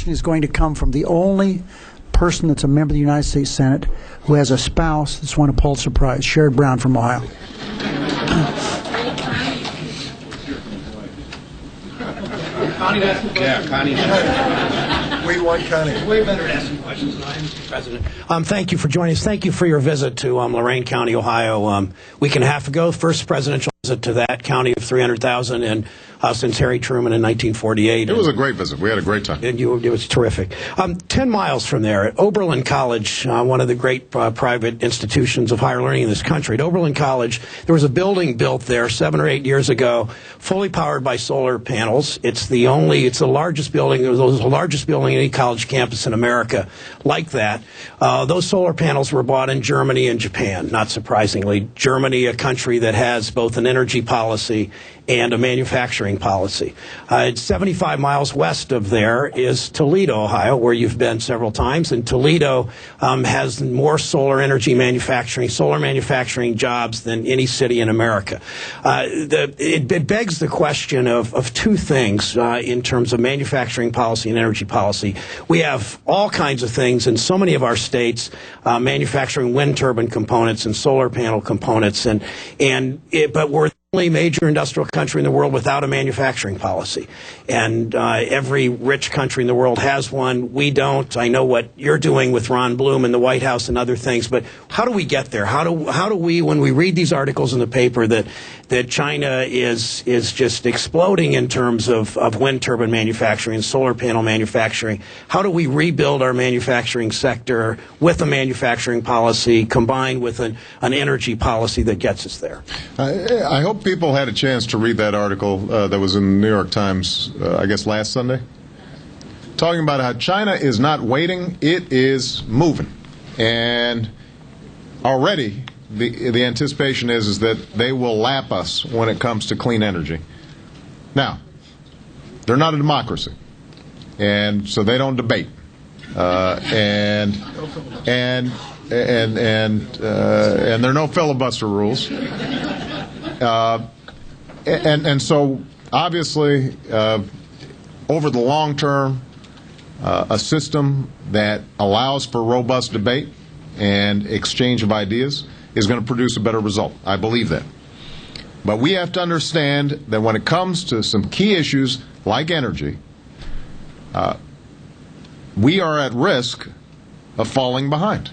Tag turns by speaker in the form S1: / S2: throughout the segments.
S1: question is going to come from the only person that's a member of the United States Senate who has a spouse that's won a Pulitzer Prize, Sherrod Brown from Ohio.
S2: Connie.
S3: We want Connie.
S2: Way better to ask some questions than I am, Mr. President. Thank you for joining us. Thank you for your visit to Lorain County, Ohio. A week and a half ago, first presidential visit to that county of 300,000, and since Harry Truman in 1948.
S3: It was a great visit. We had a great time.
S2: It was terrific. 10 miles from there, at Oberlin College, one of the great private institutions of higher learning in this country, at Oberlin College, there was a building built there 7 or 8 years ago, fully powered by solar panels. It's the largest building. It was the largest building in any college campus in America like that. Those solar panels were bought in Germany and Japan, not surprisingly. Germany, a country that has both an energy policy and a manufacturing policy. It's 75 miles west of there is Toledo, Ohio, where you've been several times. And Toledo has more solar manufacturing jobs than any city in America. It begs the question of two things in terms of manufacturing policy and energy policy. We have all kinds of things in so many of our states, manufacturing wind turbine components and solar panel components, but we're the only major industrial country in the world without a manufacturing policy. And every rich country in the world has one. We don't. I know what you're doing with Ron Bloom in the White House and other things, but how do we get there? How do we, when we read these articles in the paper that China is just exploding in terms of wind turbine manufacturing and solar panel manufacturing, how do we rebuild our manufacturing sector with a manufacturing policy combined with an energy policy that gets us there?
S3: I hope people had a chance to read that article that was in the New York Times, I guess last Sunday, talking about how China is not waiting, it is moving. And already the anticipation is that they will lap us when it comes to clean energy. Now, they're not a democracy, and so they don't debate. And there are no filibuster rules. And so, obviously, over the long term, a system that allows for robust debate and exchange of ideas is going to produce a better result. I believe that. But we have to understand that when it comes to some key issues like energy, we are at risk of falling behind.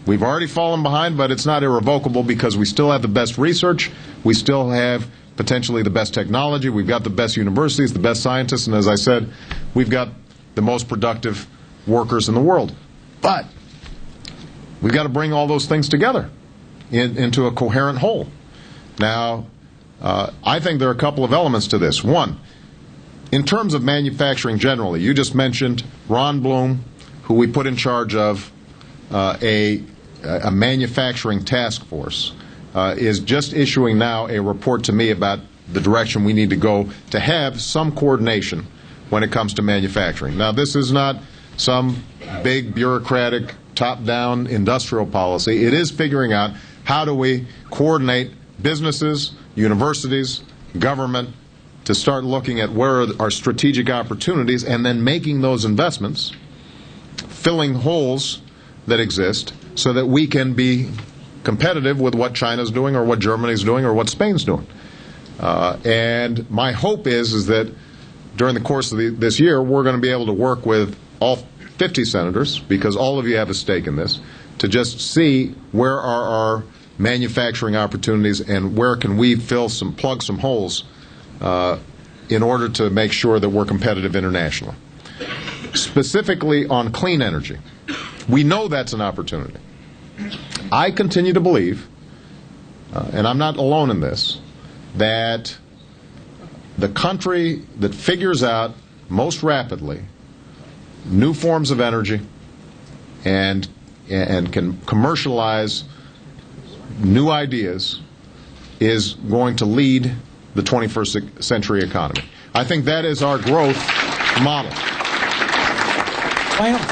S3: We've already fallen behind, but it's not irrevocable because we still have the best research. We still have potentially the best technology. We've got the best universities, the best scientists, and as I said, we've got the most productive workers in the world. But we've got to bring all those things together into a coherent whole. Now, I think there are a couple of elements to this. One, in terms of manufacturing generally, you just mentioned Ron Bloom, who we put in charge of a manufacturing task force, is just issuing now a report to me about the direction we need to go to have some coordination when it comes to manufacturing. Now, this is not some big bureaucratic top-down industrial policy. It is figuring out how do we coordinate businesses, universities, government, to start looking at where are our strategic opportunities and then making those investments, filling holes that exist so that we can be competitive with what China's doing or what Germany's doing or what Spain's doing. And my hope is that during the course of this year, we're going to be able to work with all 50 senators, because all of you have a stake in this, to just see where are our manufacturing opportunities and where can we plug some holes in order to make sure that we're competitive internationally. Specifically on clean energy, we know that's an opportunity. I continue to believe, and I'm not alone in this, that the country that figures out most rapidly new forms of energy and can commercialize new ideas is going to lead the 21st century economy. I think that is our growth model.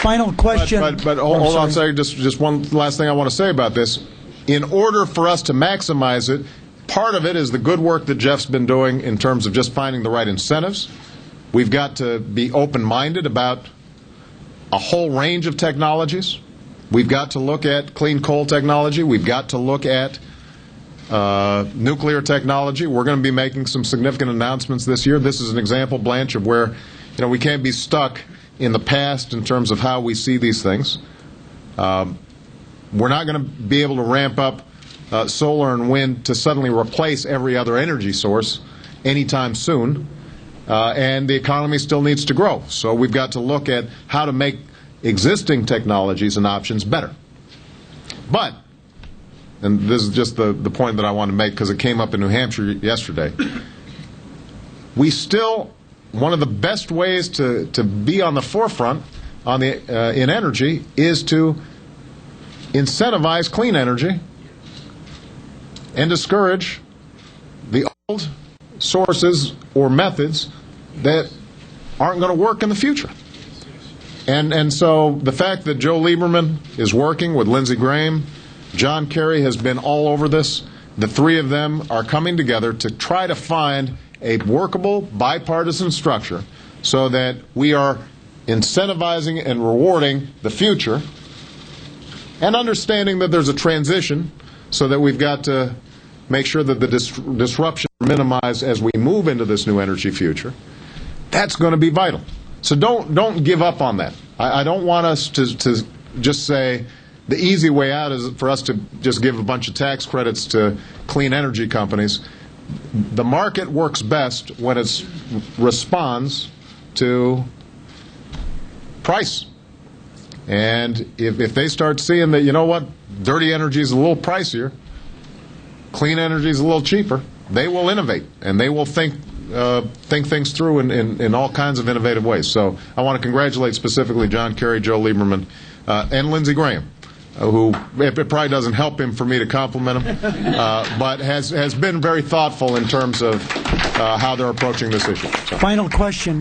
S1: Final question.
S3: But hold on a second. Just one last thing I want to say about this. In order for us to maximize it, part of it is the good work that Jeff's been doing in terms of just finding the right incentives. We've got to be open-minded about a whole range of technologies. We've got to look at clean coal technology. We've got to look at nuclear technology. We're going to be making some significant announcements this year. This is an example, Blanche, of where we can't be stuck in the past in terms of how we see these things. We're not going to be able to ramp up solar and wind to suddenly replace every other energy source anytime soon, and the economy still needs to grow. So we've got to look at how to make existing technologies and options better. But, and this is just the point that I want to make because it came up in New Hampshire yesterday, we still, one of the best ways to be on the forefront in energy is to incentivize clean energy and discourage the old sources or methods that aren't going to work in the future. And so the fact that Joe Lieberman is working with Lindsey Graham, John Kerry has been all over this. The three of them are coming together to try to find a workable bipartisan structure so that we are incentivizing and rewarding the future and understanding that there's a transition so that we've got to make sure that the disruption is minimized as we move into this new energy future. That's going to be vital. So don't give up on that. I don't want us to just say the easy way out is for us to just give a bunch of tax credits to clean energy companies. The market works best when it responds to price. And if they start seeing that, you know what, dirty energy is a little pricier, clean energy is a little cheaper, they will innovate and they will think things through in all kinds of innovative ways. So I want to congratulate specifically John Kerry, Joe Lieberman, and Lindsey Graham, who it probably doesn't help him for me to compliment him, but has been very thoughtful in terms of how they're approaching this issue. So.
S1: Final question.